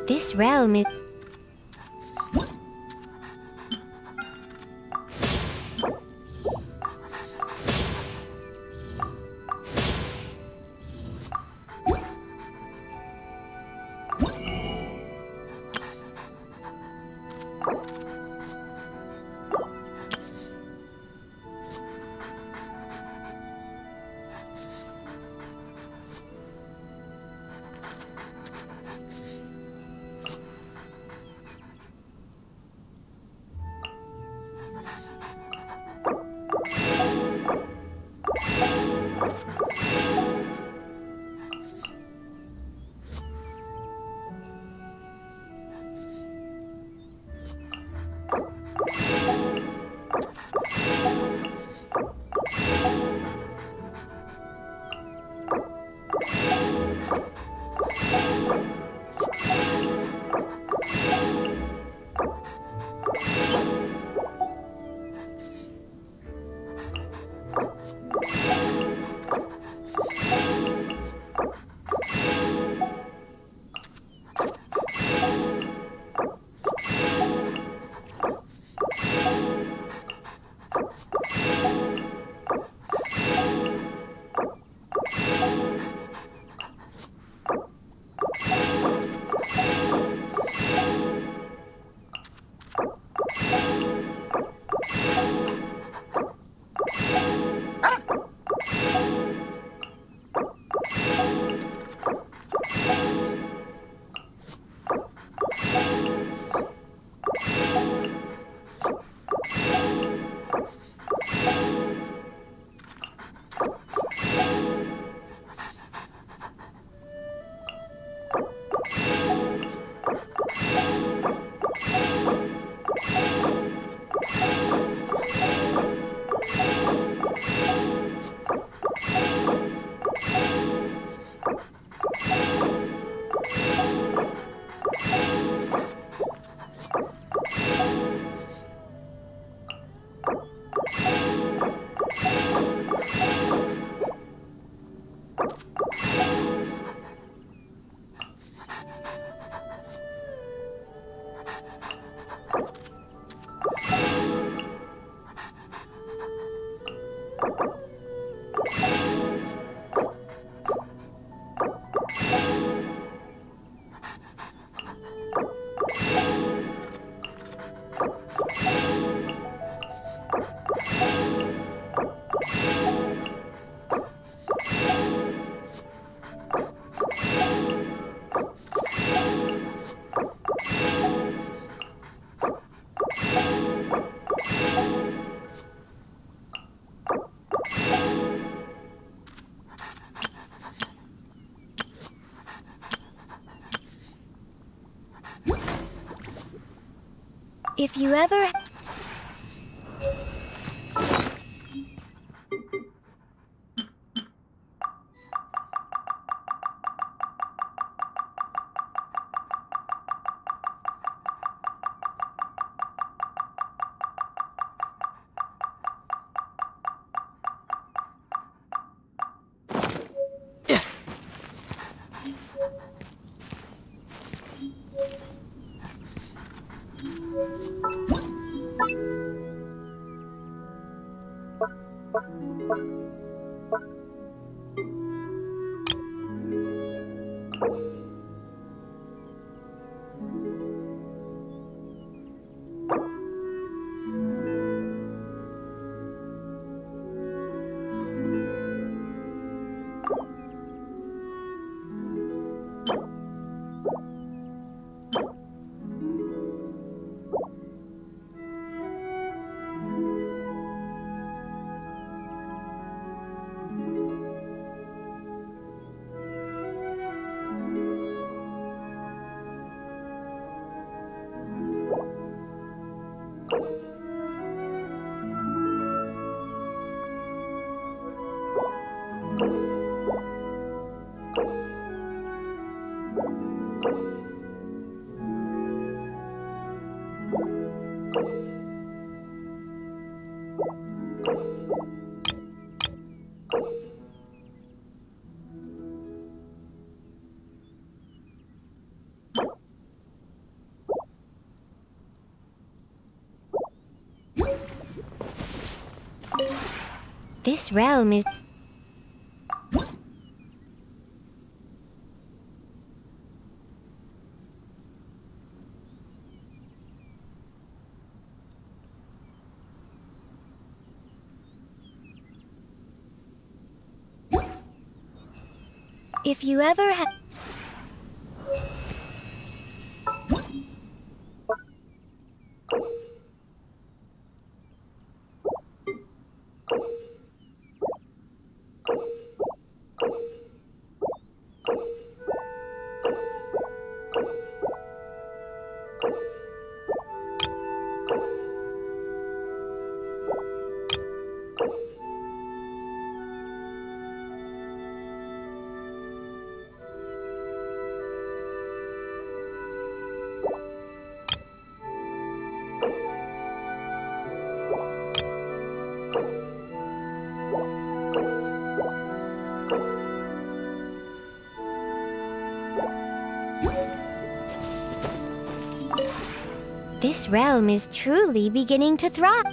This realm is... If you ever... This realm is... If you ever have... This realm is truly beginning to thrive.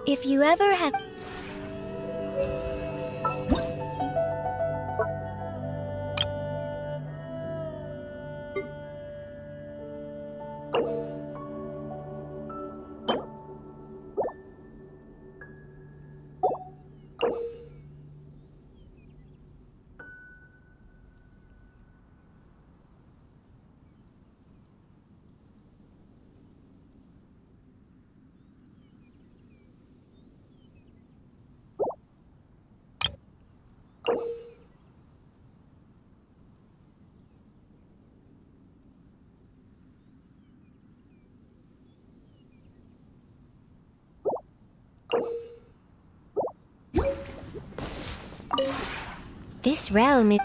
If you ever have... This realm is...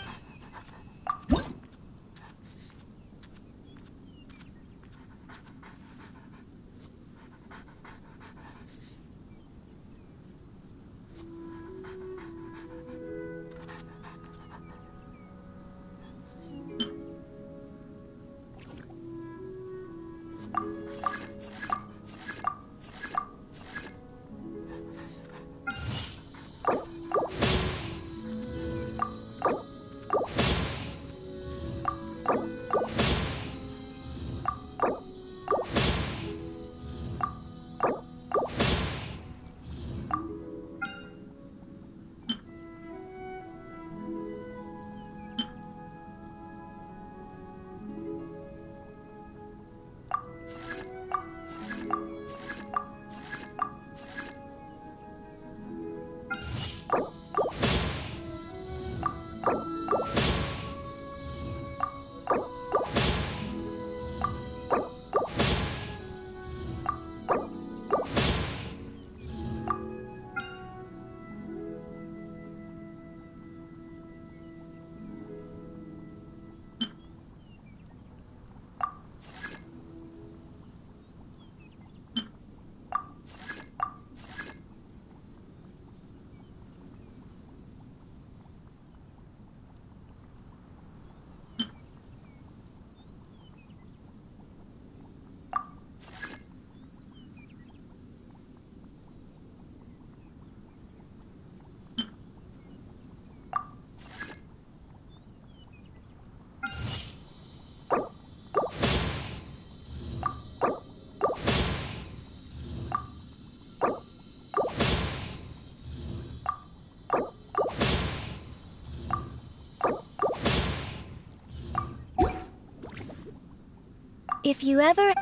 If you ever...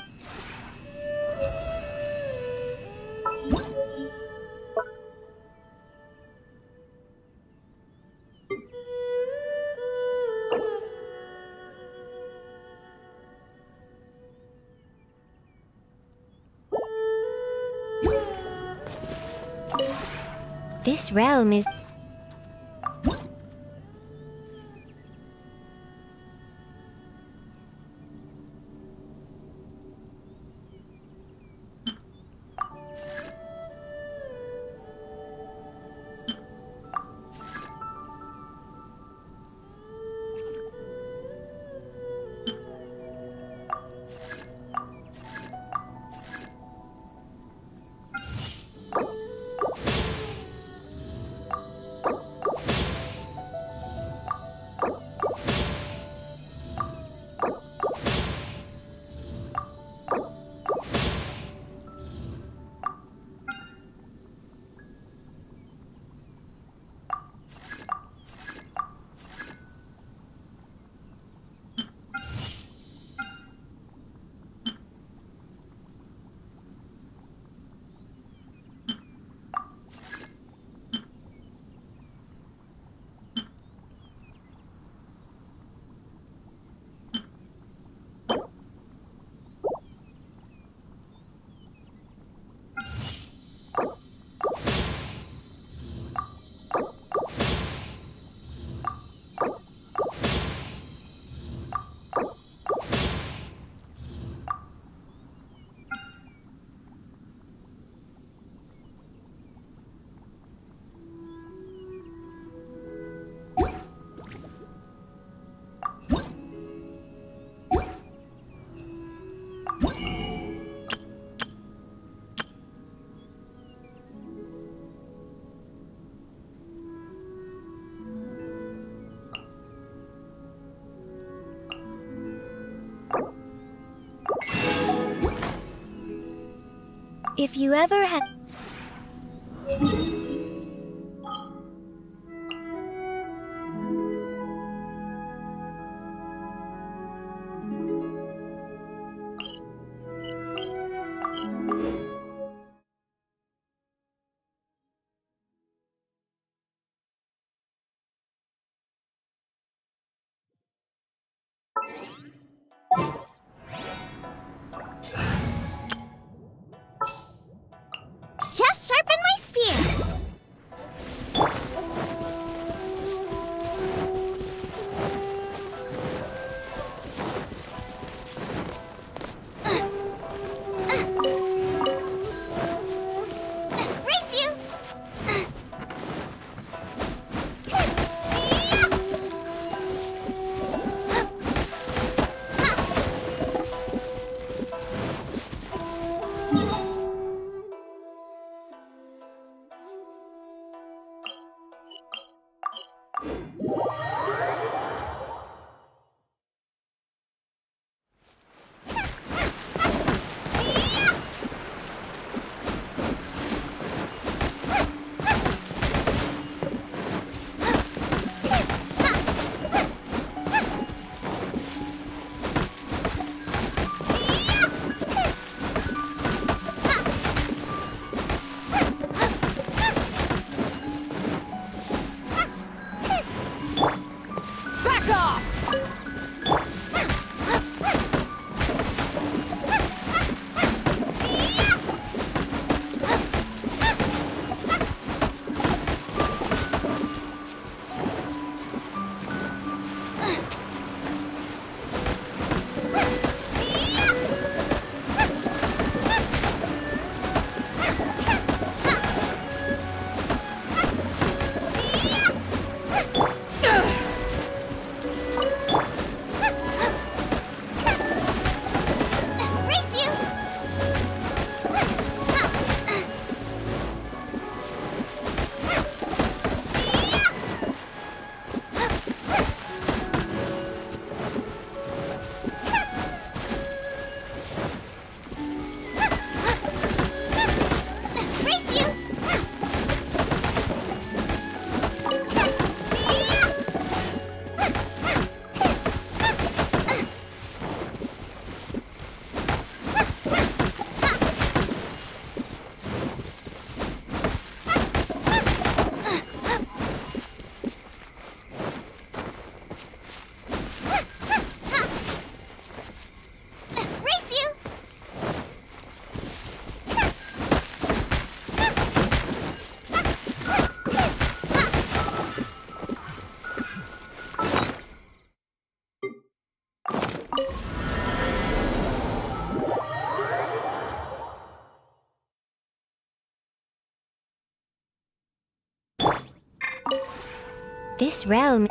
This realm is... If you ever have... This realm.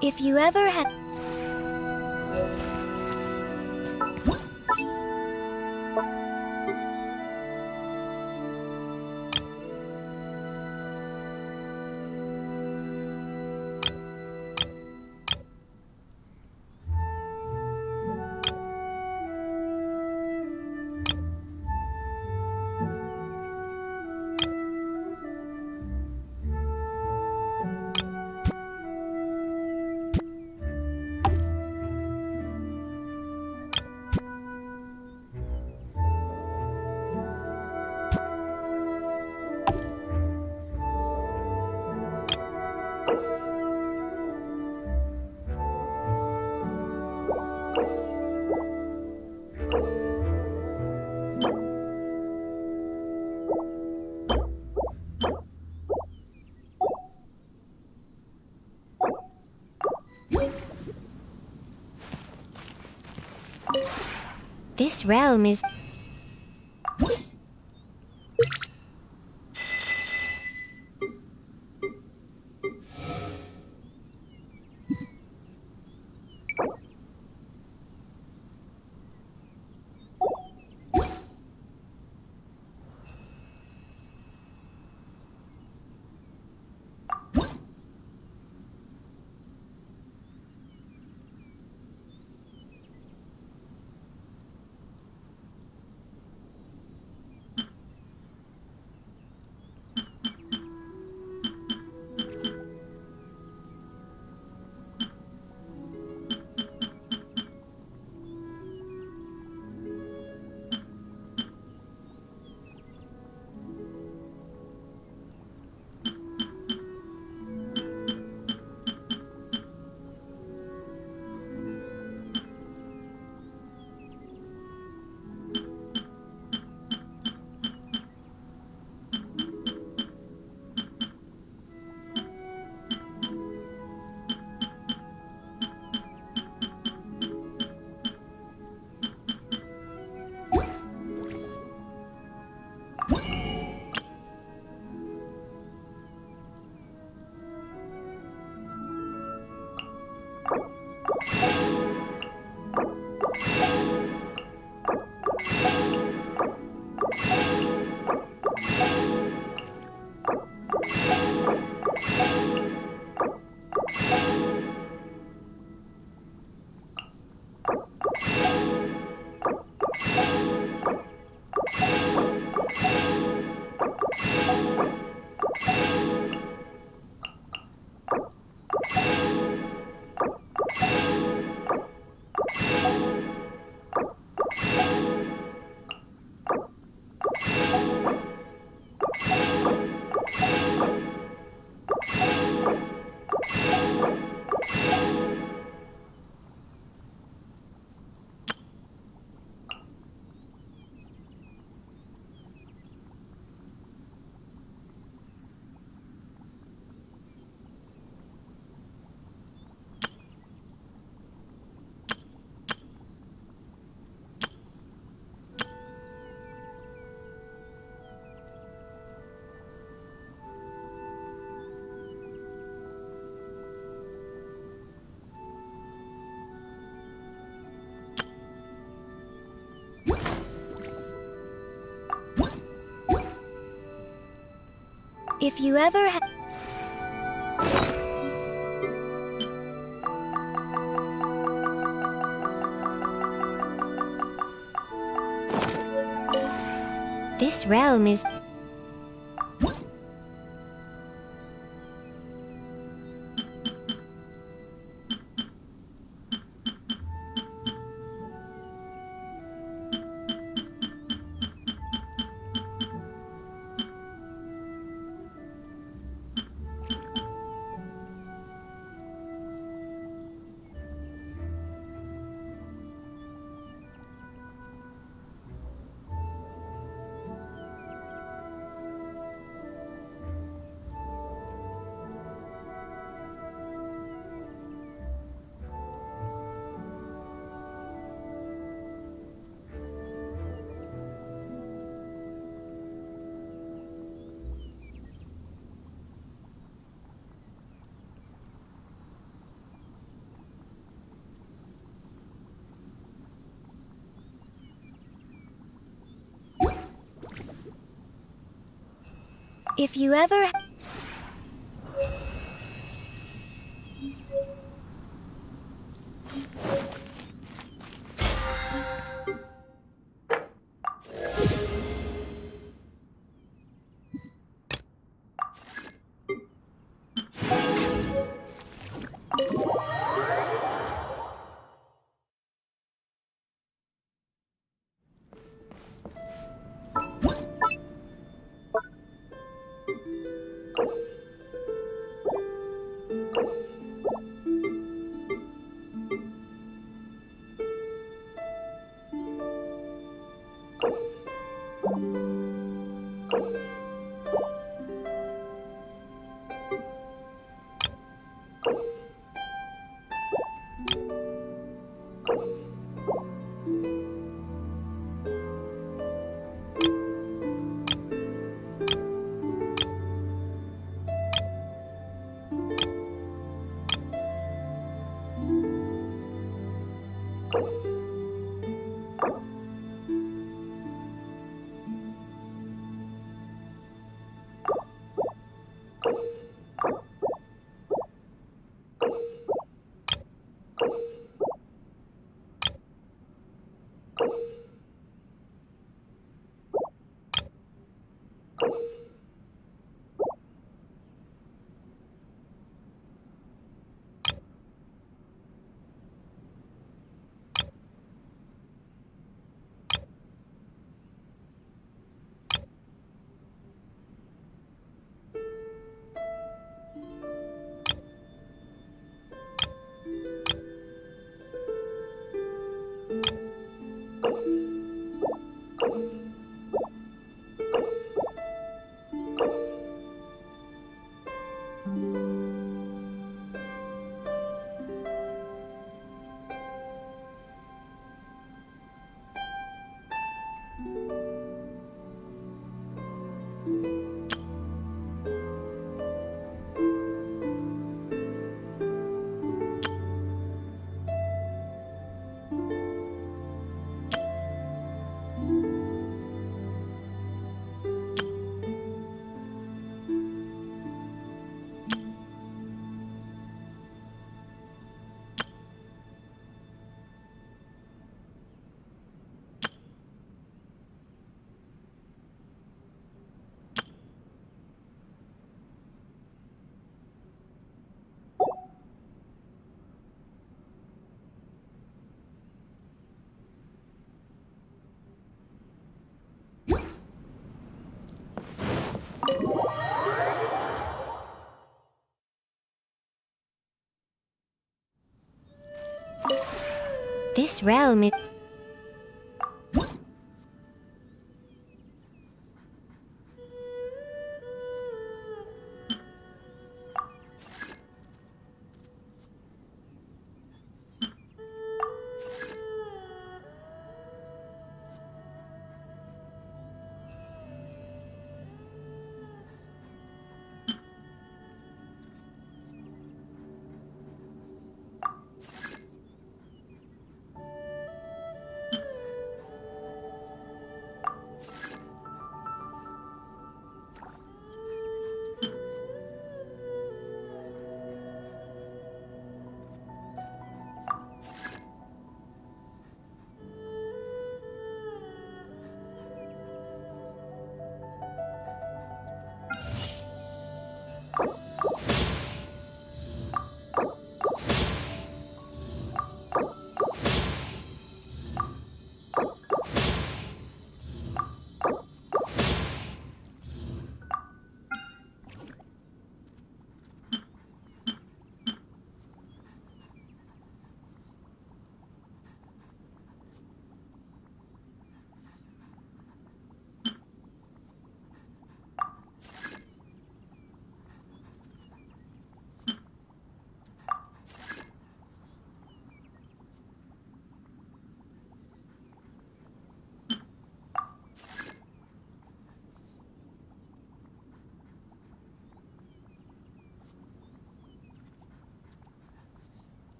If you ever have. This realm is. If you ever have. This realm is. If you ever... This realm is...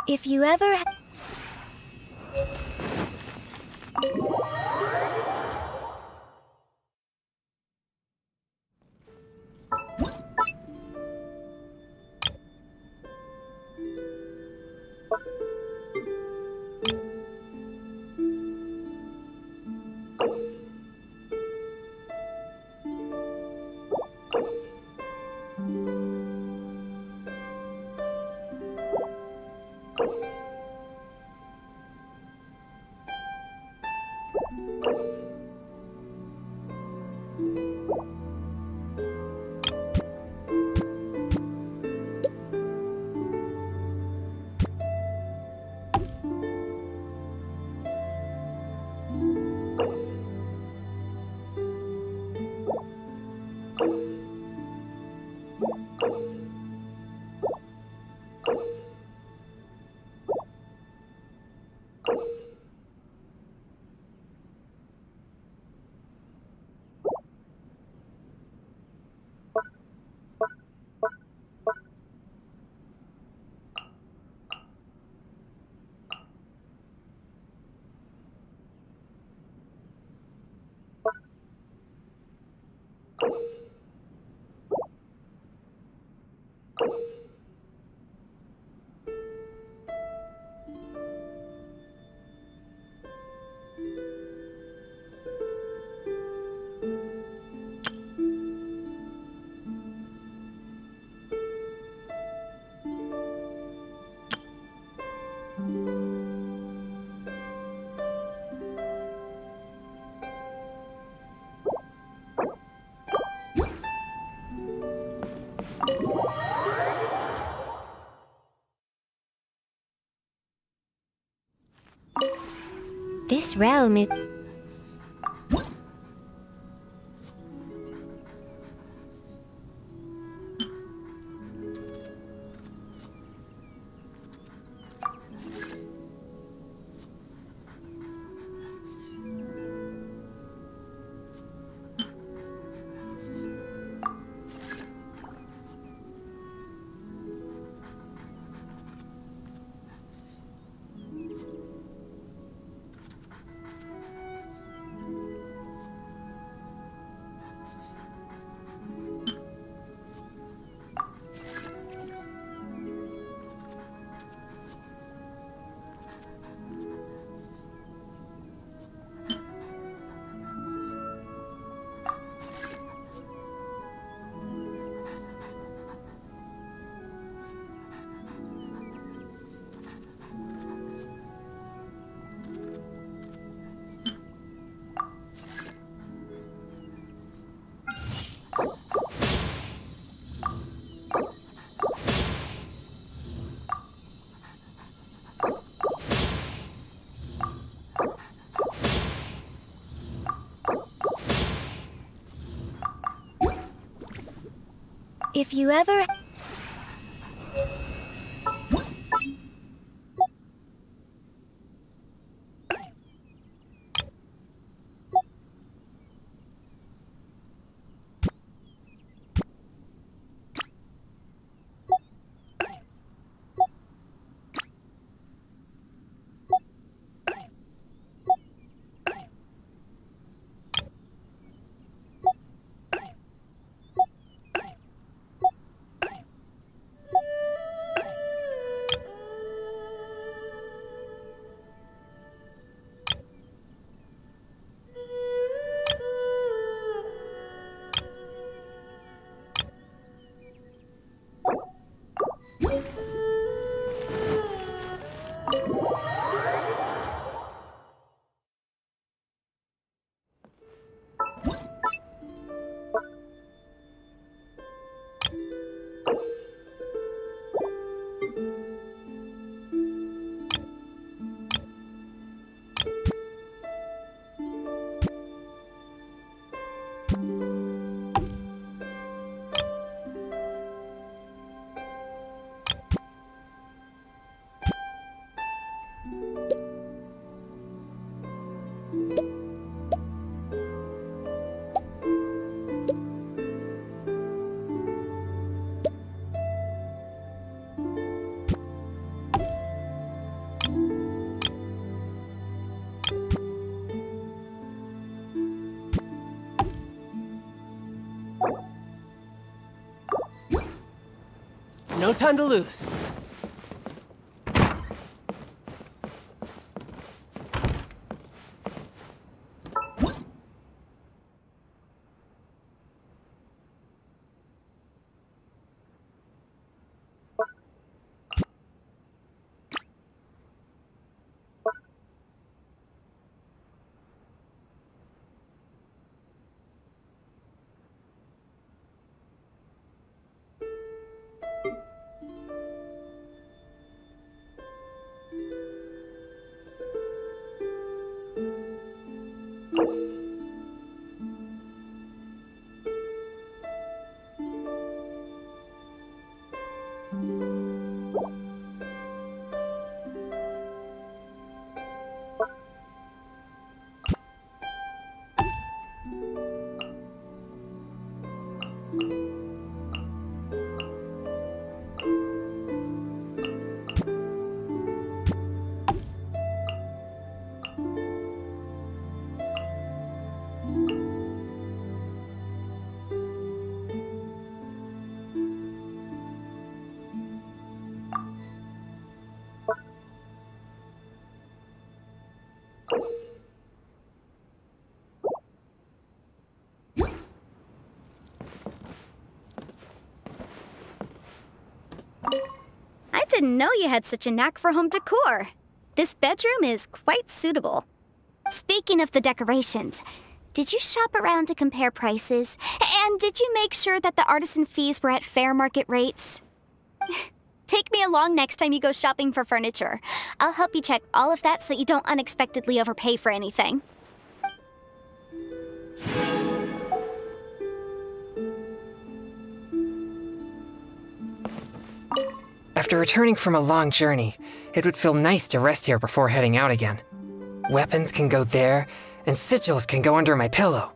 If you ever... This realm is... If you ever... no time to lose. I didn't know you had such a knack for home decor. This bedroom is quite suitable. Speaking of the decorations, did you shop around to compare prices? And did you make sure that the artisan fees were at fair market rates? Take me along next time you go shopping for furniture. I'll help you check all of that so you don't unexpectedly overpay for anything. After returning from a long journey, it would feel nice to rest here before heading out again. Weapons can go there, and sigils can go under my pillow.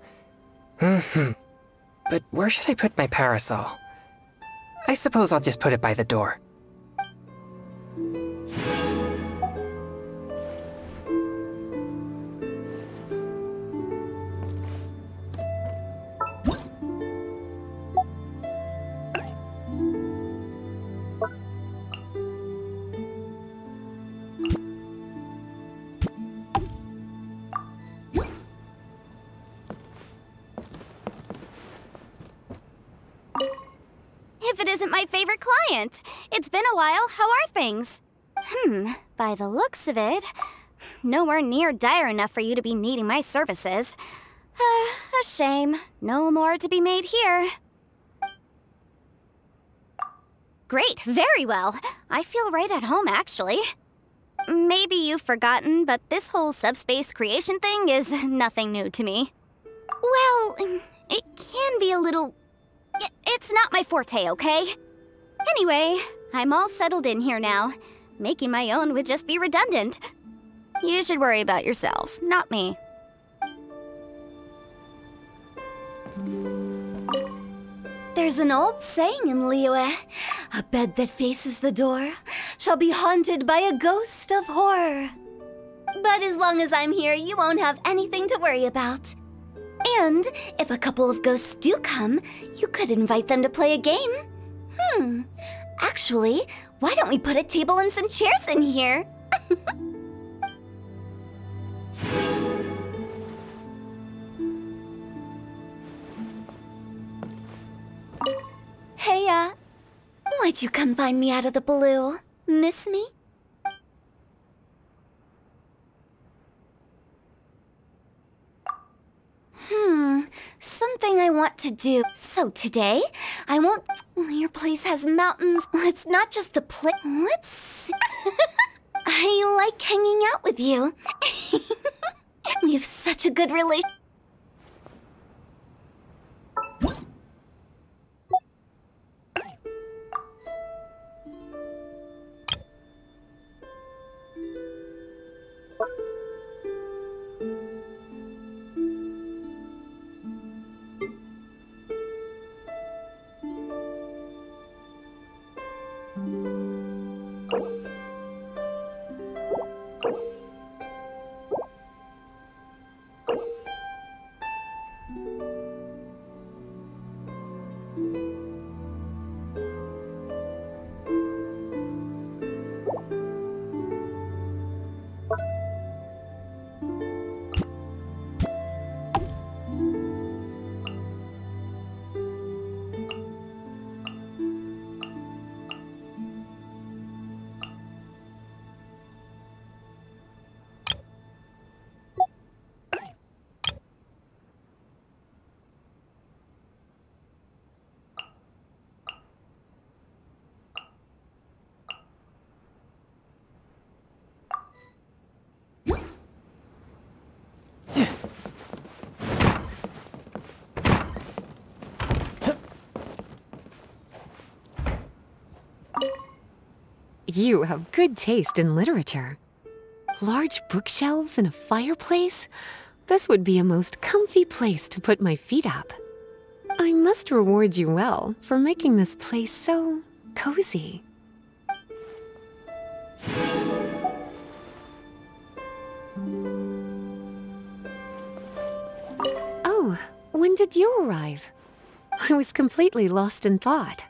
But where should I put my parasol? I suppose I'll just put it by the door. If it isn't my favorite client. It's been a while. How are things? By the looks of it, nowhere near dire enough for you to be needing my services. A shame. No more to be made here. Great, very well. I feel right at home, actually. Maybe you've forgotten, but this whole subspace creation thing is nothing new to me. Well, it can be a little... It's not my forte, okay? Anyway, I'm all settled in here now. Making my own would just be redundant. You should worry about yourself, not me. There's an old saying in Liyue. A bed that faces the door shall be haunted by a ghost of horror. But as long as I'm here, you won't have anything to worry about. And if a couple of ghosts do come, you could invite them to play a game. Actually, why don't we put a table and some chairs in here? Hey, why'd you come find me out of the blue? Miss me? Something I want to do. So today, I won't... Your place has mountains. It's not just the place. Let's... I like hanging out with you. We have such a good relation. You have good taste in literature. Large bookshelves and a fireplace? This would be a most comfy place to put my feet up. I must reward you well for making this place so cozy. Oh, when did you arrive? I was completely lost in thought.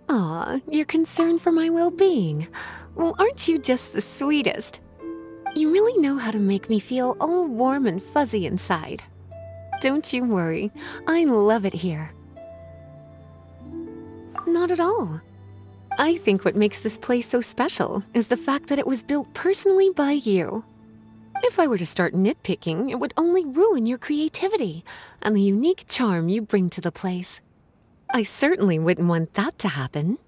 Aw, you're concerned for my well-being. Well, aren't you just the sweetest? You really know how to make me feel all warm and fuzzy inside. Don't you worry, I love it here. Not at all. I think what makes this place so special is the fact that it was built personally by you. If I were to start nitpicking, it would only ruin your creativity and the unique charm you bring to the place. I certainly wouldn't want that to happen.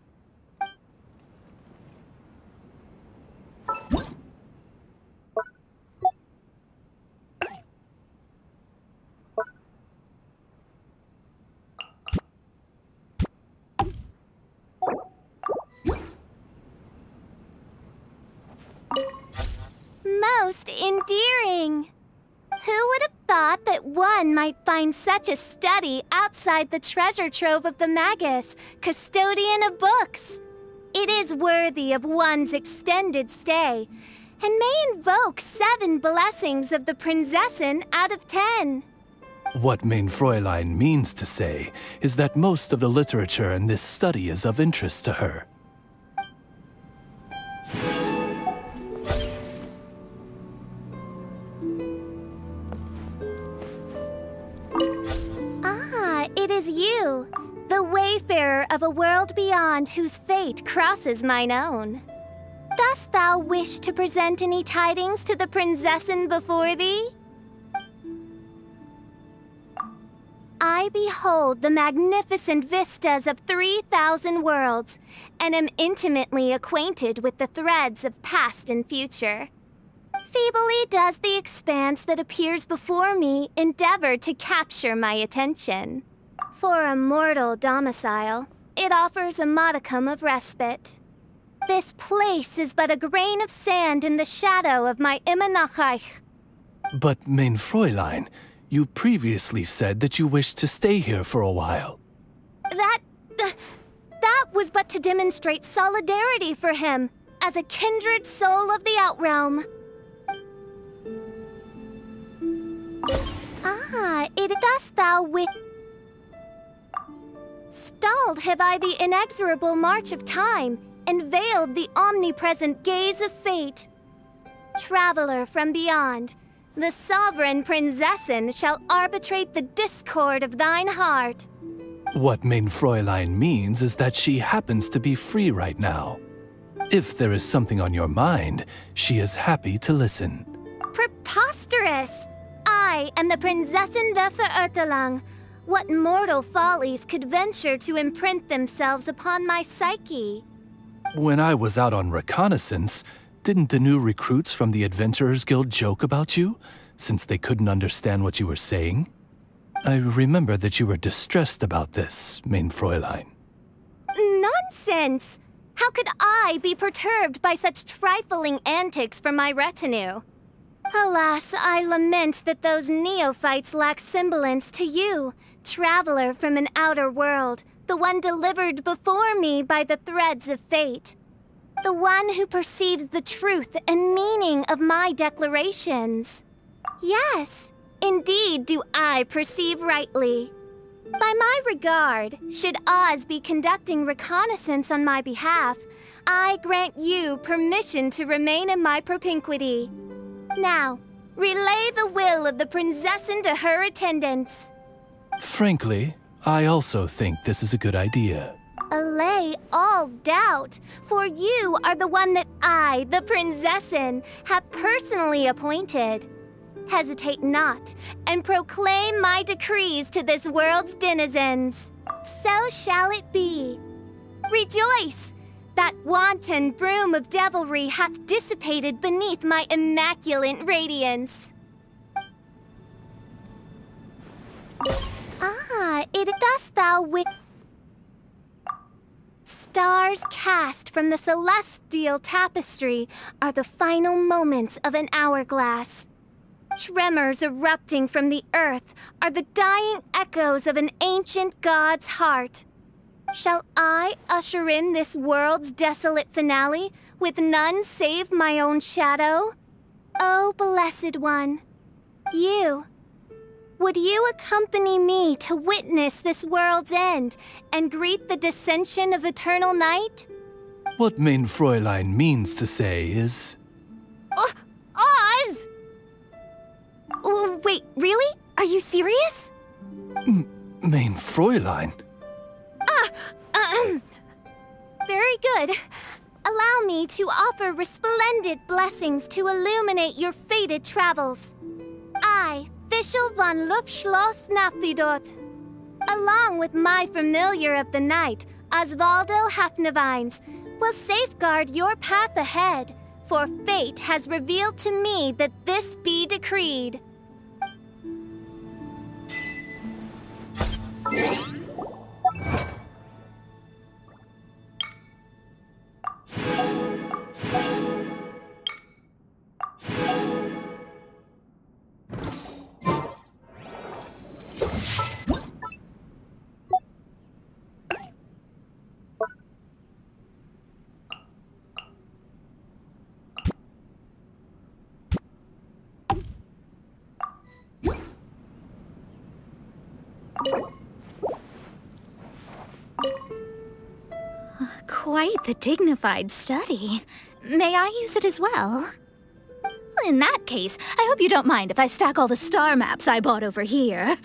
Most endearing. Who would have thought that one might find such a study outside the treasure trove of the Magus, custodian of books? It is worthy of one's extended stay, and may invoke 7 blessings of the Prinzessin out of 10. What Mein Fräulein means to say is that most of the literature in this study is of interest to her. It is you, the wayfarer of a world beyond whose fate crosses mine own. Dost thou wish to present any tidings to the Prinzessin before thee? I behold the magnificent vistas of 3,000 worlds, and am intimately acquainted with the threads of past and future. Feebly does the expanse that appears before me endeavor to capture my attention. For a mortal domicile, it offers a modicum of respite. This place is but a grain of sand in the shadow of my Immenachreich. But Mein Fräulein, you previously said that you wished to stay here for a while. That was but to demonstrate solidarity for him, as a kindred soul of the Outrealm. It dost thou wish. Stalled have I the inexorable march of time, and veiled the omnipresent gaze of fate. Traveler from beyond, the sovereign Prinzessin shall arbitrate the discord of thine heart. What Mein Fräulein means is that she happens to be free right now. If there is something on your mind, she is happy to listen. Preposterous! I am the Prinzessin der Verurteilung. What mortal follies could venture to imprint themselves upon my psyche? When I was out on reconnaissance, didn't the new recruits from the Adventurers Guild joke about you, since they couldn't understand what you were saying? I remember that you were distressed about this, Mein Fräulein. Nonsense! How could I be perturbed by such trifling antics from my retinue? Alas, I lament that those neophytes lack semblance to you, traveler from an outer world, the one delivered before me by the threads of fate. The one who perceives the truth and meaning of my declarations. Yes, indeed do I perceive rightly. By my regard, should Oz be conducting reconnaissance on my behalf, I grant you permission to remain in my propinquity. Now, relay the will of the Prinzessin to her attendants. Frankly, I also think this is a good idea. Allay all doubt, for you are the one that I, the Prinzessin, have personally appointed. Hesitate not, and proclaim my decrees to this world's denizens. So shall it be. Rejoice! That wanton broom of devilry hath dissipated beneath my immaculate radiance. It dost thou wish. stars cast from the celestial tapestry are the final moments of an hourglass. Tremors erupting from the earth are the dying echoes of an ancient god's heart. Shall I usher in this world's desolate finale with none save my own shadow? Oh, blessed one, would you accompany me to witness this world's end and greet the descension of eternal night? What Mein Fräulein means to say is... Oz! Oh, wait, really? Are you serious? Mein Fräulein? Very good. Allow me to offer resplendent blessings to illuminate your fated travels. I, Fischl von Luftschloss Nafidot, along with my familiar of the night, Osvaldo Hafnavines, will safeguard your path ahead, for fate has revealed to me that this be decreed. Quite the dignified study. May I use it as well? In that case, I hope you don't mind if I stack all the star maps I bought over here.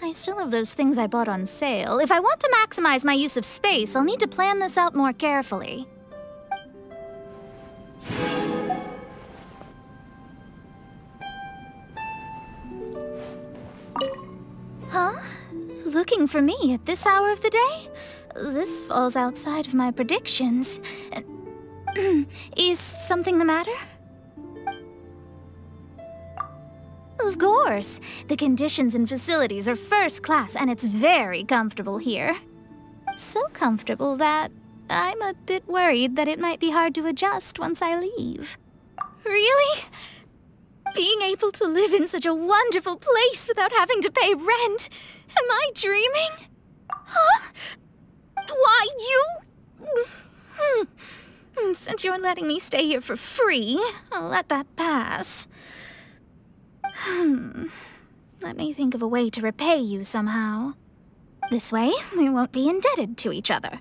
I still have those things I bought on sale. If I want to maximize my use of space, I'll need to plan this out more carefully. Huh? Looking for me at this hour of the day? This falls outside of my predictions. Is something the matter? Of course. The conditions and facilities are first class, and it's very comfortable here. So comfortable that I'm a bit worried that it might be hard to adjust once I leave. Really? Being able to live in such a wonderful place without having to pay rent? Am I dreaming? Huh? Why, you... Since you're letting me stay here for free, I'll let that pass. Let me think of a way to repay you somehow. This way, we won't be indebted to each other.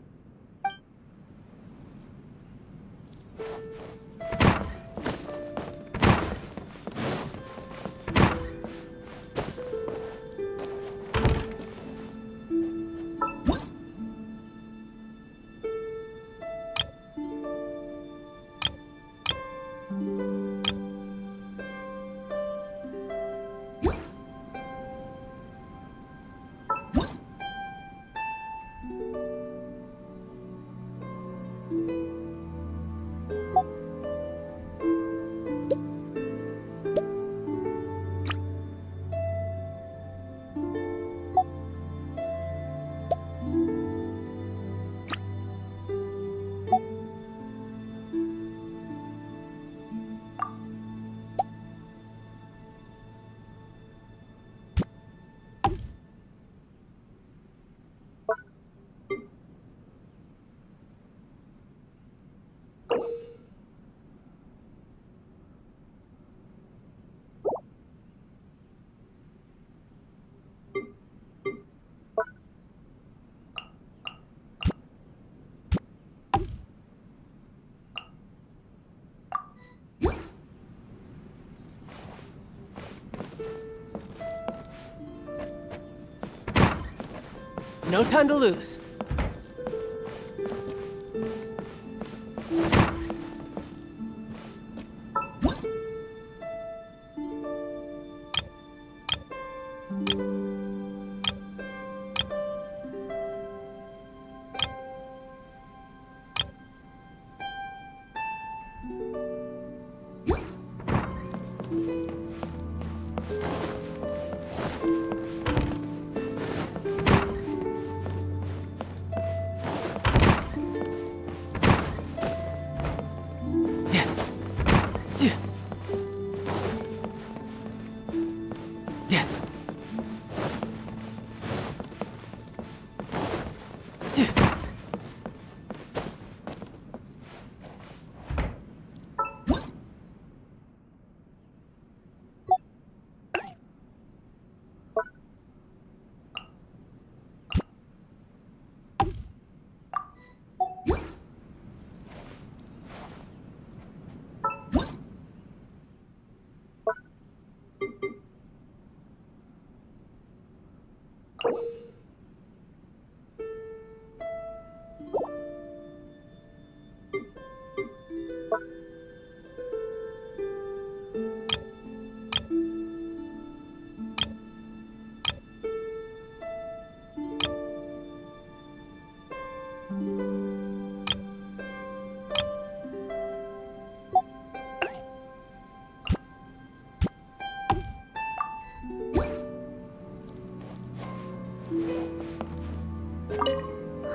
No time to lose.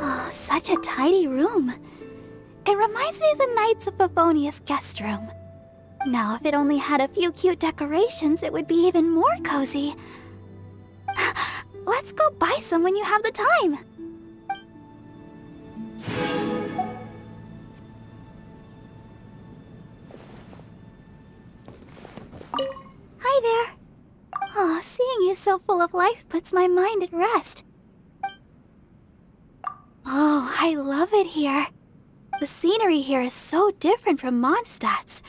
Oh, such a tidy room. It reminds me of the Knights of Favonia's guest room. Now, if it only had a few cute decorations, it would be even more cozy. Let's go buy some when you have the time. Hi there. Oh, seeing you so full of life puts my mind at rest. Oh, I love it here. The scenery here is so different from Mondstadt's.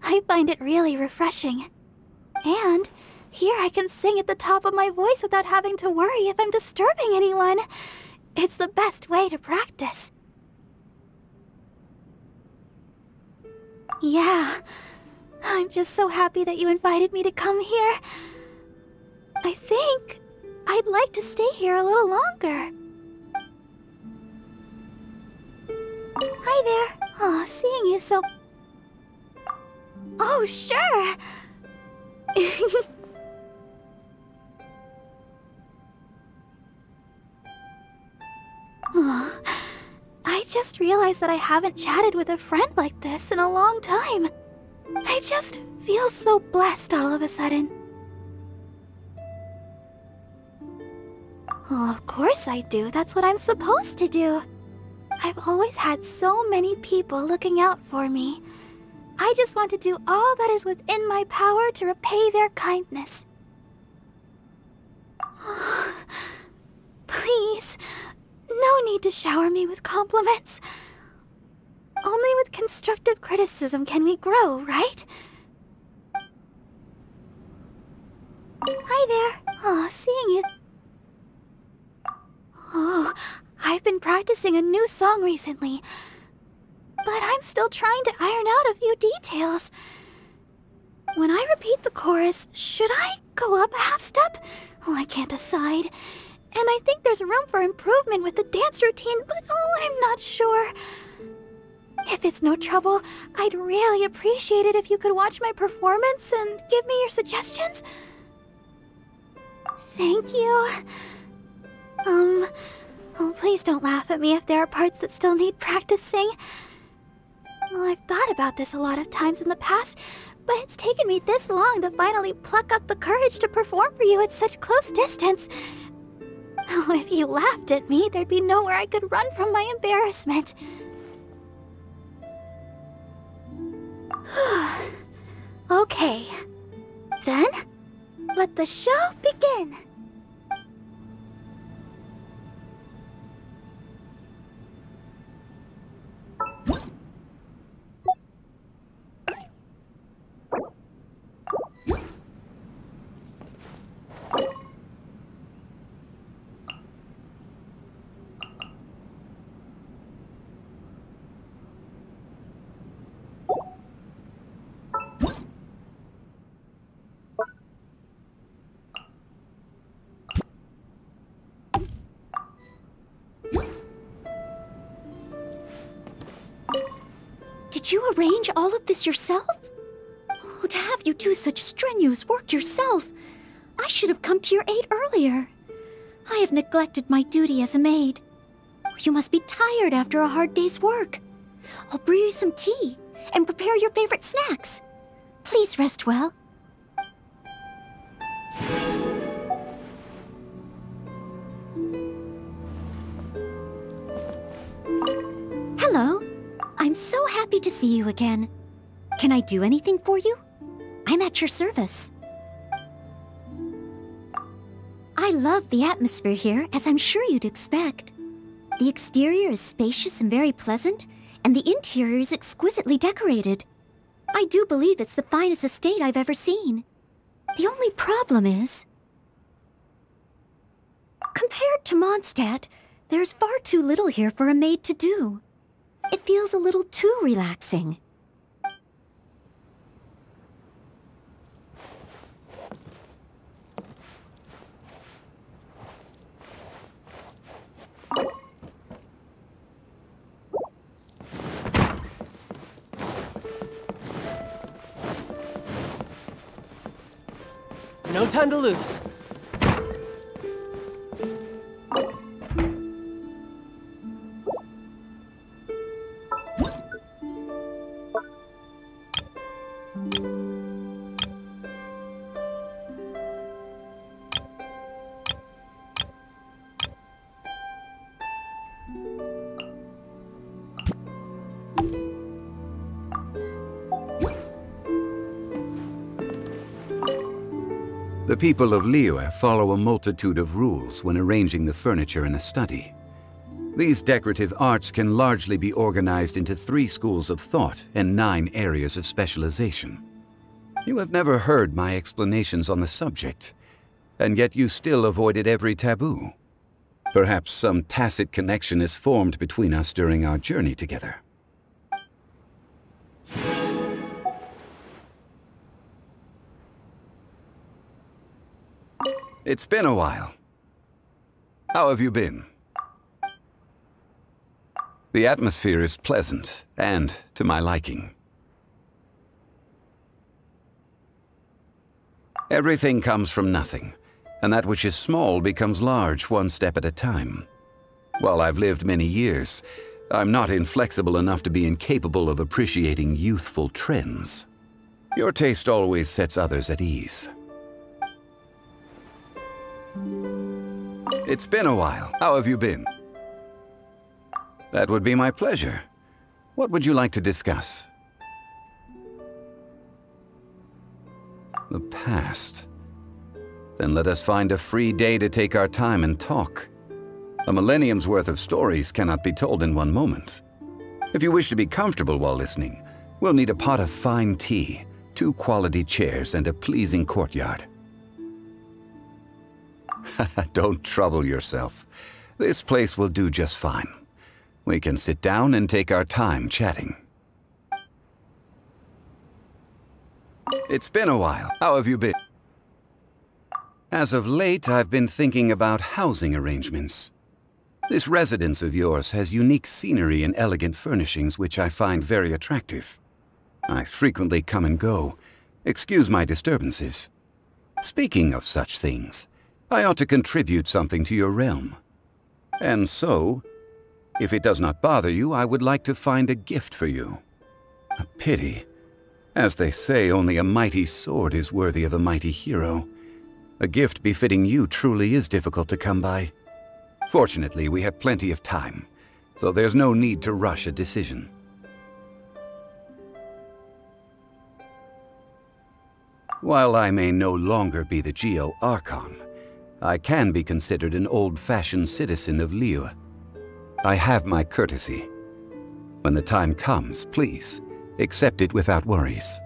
I find it really refreshing. And here I can sing at the top of my voice without having to worry if I'm disturbing anyone. It's the best way to practice. Yeah, I'm just so happy that you invited me to come here. I think I'd like to stay here a little longer. Hi there. Oh, seeing you so... Oh, sure. Oh, I just realized that I haven't chatted with a friend like this in a long time. I just feel so blessed all of a sudden. Well, of course I do. That's what I'm supposed to do. I've always had so many people looking out for me. I just want to do all that is within my power to repay their kindness. Please, no need to shower me with compliments. Only with constructive criticism can we grow, right? Hi there. Oh, seeing you... Oh, I've been practicing a new song recently, but I'm still trying to iron out a few details. When I repeat the chorus, should I go up a half step? Oh, I can't decide. And I think there's room for improvement with the dance routine, but oh, I'm not sure. If it's no trouble, I'd really appreciate it if you could watch my performance and give me your suggestions. Thank you. Oh, please don't laugh at me if there are parts that still need practicing. Well, I've thought about this a lot of times in the past, but it's taken me this long to finally pluck up the courage to perform for you at such close distance. Oh, if you laughed at me, there'd be nowhere I could run from my embarrassment. Okay. Then, let the show begin. Did you arrange all of this yourself? Oh, to have you do such strenuous work yourself. I should have come to your aid earlier. I have neglected my duty as a maid. You must be tired after a hard day's work. I'll brew you some tea and prepare your favorite snacks. Please rest well. Hello. I'm so happy to see you again. Can I do anything for you? I'm at your service. I love the atmosphere here, as I'm sure you'd expect. The exterior is spacious and very pleasant, and the interior is exquisitely decorated. I do believe it's the finest estate I've ever seen. The only problem is... Compared to Mondstadt, there's far too little here for a maid to do. It feels a little too relaxing. No time to lose. The people of Liyue follow a multitude of rules when arranging the furniture in a study. These decorative arts can largely be organized into 3 schools of thought and 9 areas of specialization. You have never heard my explanations on the subject, and yet you still avoided every taboo. Perhaps some tacit connection is formed between us during our journey together. It's been a while. How have you been? The atmosphere is pleasant and to my liking. Everything comes from nothing, and that which is small becomes large one step at a time. While I've lived many years, I'm not inflexible enough to be incapable of appreciating youthful trends. Your taste always sets others at ease. It's been a while. How have you been? That would be my pleasure. What would you like to discuss? The past. Then let us find a free day to take our time and talk. A millennium's worth of stories cannot be told in one moment. If you wish to be comfortable while listening, we'll need a pot of fine tea, 2 quality chairs, and a pleasing courtyard. Don't trouble yourself. This place will do just fine. We can sit down and take our time chatting. It's been a while. How have you been? As of late, I've been thinking about housing arrangements. This residence of yours has unique scenery and elegant furnishings which I find very attractive. I frequently come and go. Excuse my disturbances. Speaking of such things, I ought to contribute something to your realm. And so, if it does not bother you, I would like to find a gift for you. A pity. As they say, only a mighty sword is worthy of a mighty hero. A gift befitting you truly is difficult to come by. Fortunately, we have plenty of time, so there's no need to rush a decision. While I may no longer be the Geo-Archon, I can be considered an old-fashioned citizen of Liyue. I have my courtesy. When the time comes, please, accept it without worries.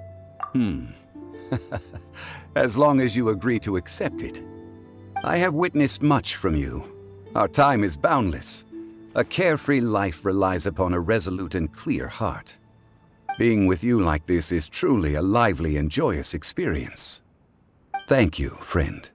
As long as you agree to accept it. I have witnessed much from you. Our time is boundless. A carefree life relies upon a resolute and clear heart. Being with you like this is truly a lively and joyous experience. Thank you, friend.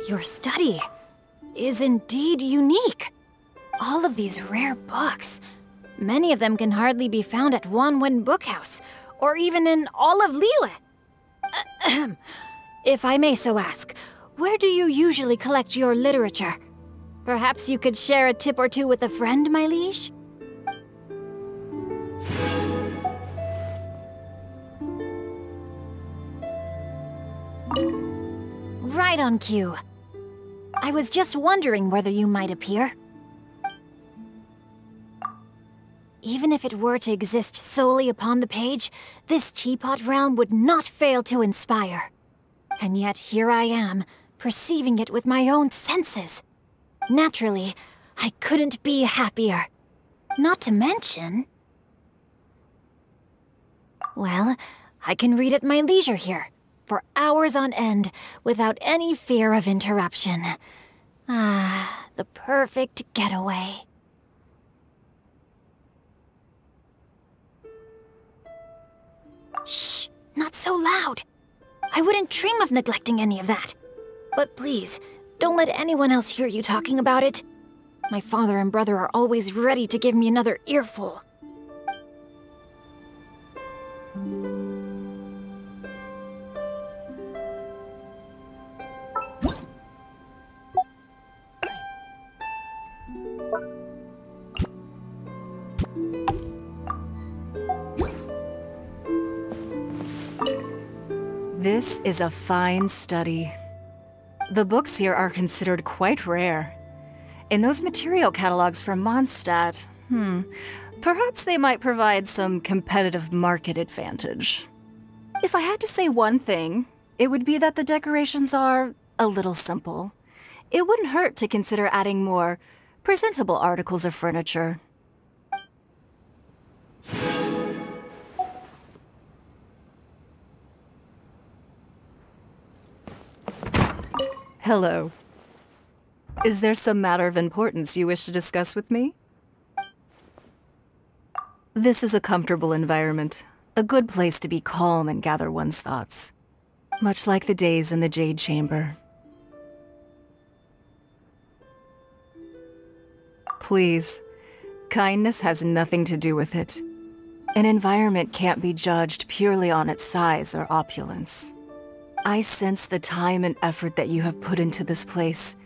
Your study is indeed unique. All of these rare books. Many of them can hardly be found at Wanwen Bookhouse, or even in all of Liyue. If I may so ask, where do you usually collect your literature? Perhaps you could share a tip or two with a friend, my liege? right on cue. I was just wondering whether you might appear. Even if it were to exist solely upon the page, this teapot realm would not fail to inspire. And yet here I am, perceiving it with my own senses. Naturally, I couldn't be happier. Not to mention... Well, I can read at my leisure here, for hours on end, without any fear of interruption. Ah, the perfect getaway. Shh, not so loud. I wouldn't dream of neglecting any of that. But please, don't let anyone else hear you talking about it. My father and brother are always ready to give me another earful. This is a fine study. The books here are considered quite rare. In those material catalogs from Mondstadt, perhaps they might provide some competitive market advantage. If I had to say one thing, it would be that the decorations are a little simple. It wouldn't hurt to consider adding more presentable articles of furniture. Hello. Is there some matter of importance you wish to discuss with me? This is a comfortable environment, a good place to be calm and gather one's thoughts. Much like the days in the Jade Chamber. Please, kindness has nothing to do with it. An environment can't be judged purely on its size or opulence. I sense the time and effort that you have put into this place,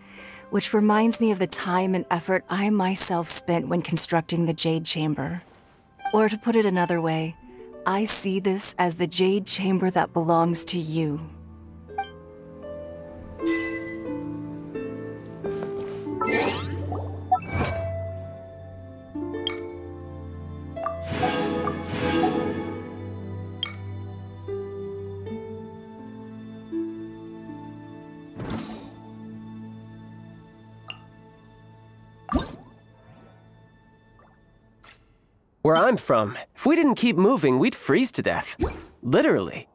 which reminds me of the time and effort I myself spent when constructing the Jade Chamber. Or to put it another way, I see this as the Jade Chamber that belongs to you. Where I'm from, if we didn't keep moving, we'd freeze to death. Literally.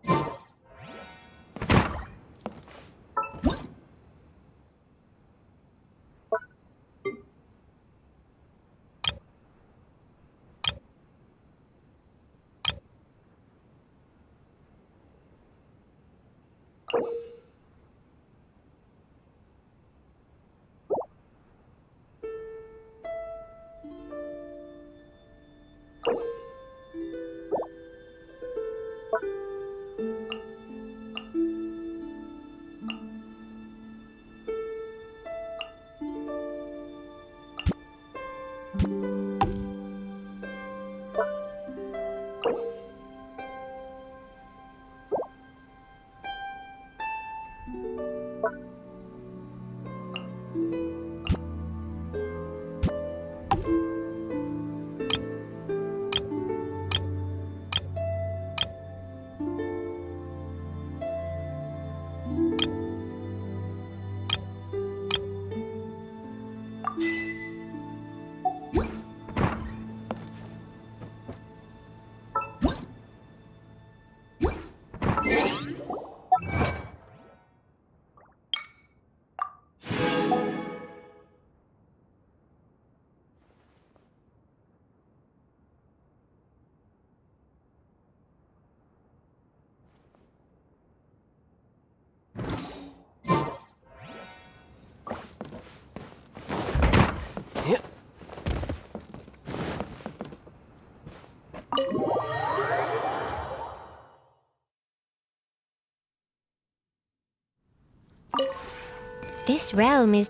This realm is...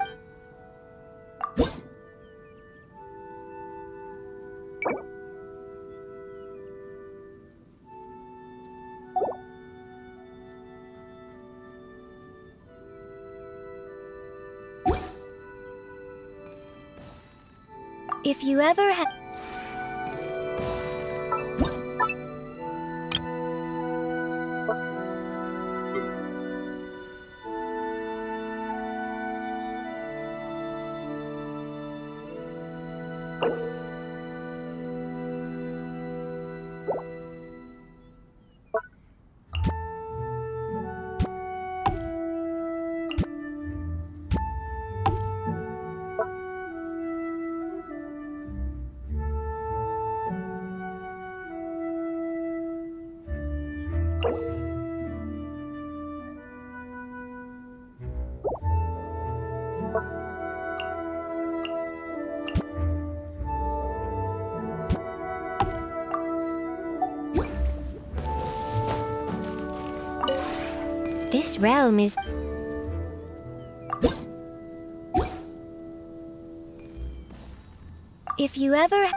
If you ever have... This realm is... If you ever...